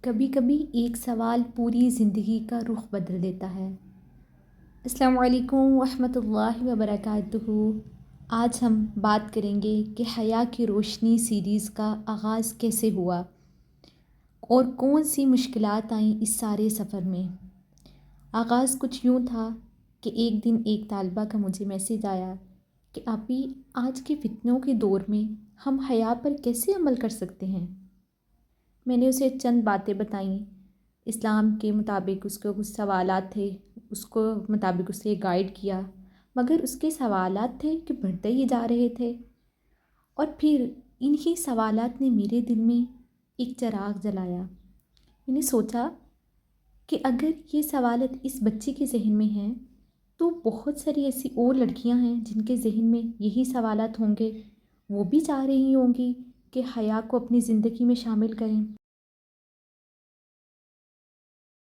کبھی کبھی ایک سوال پوری زندگی کا رخ بدل دیتا ہے۔ السلام علیکم ورحمۃ اللہ وبرکاتہ۔ آج ہم بات کریں گے کہ حیا کی روشنی سیریز کا آغاز کیسے ہوا اور کون سی مشکلات آئیں اس سارے سفر میں۔ آغاز کچھ یوں تھا کہ ایک دن ایک طالبہ کا مجھے میسیج آیا کہ آپی آج کے فتنوں کے دور میں ہم حیا پر کیسے عمل کر سکتے ہیں۔ میں نے اسے چند باتیں بتائیں، اسلام کے مطابق اس کو کچھ سوالات تھے، اس کو مطابق اسے گائیڈ کیا، مگر اس کے سوالات تھے کہ بڑھتے ہی جا رہے تھے۔ اور پھر انہی سوالات نے میرے دل میں ایک چراغ جلایا۔ میں نے سوچا کہ اگر یہ سوالات اس بچی کے ذہن میں ہیں تو بہت ساری ایسی اور لڑکیاں ہیں جن کے ذہن میں یہی سوالات ہوں گے، وہ بھی چاہ رہی ہوں گی کہ حیا کو اپنی زندگی میں شامل کریں۔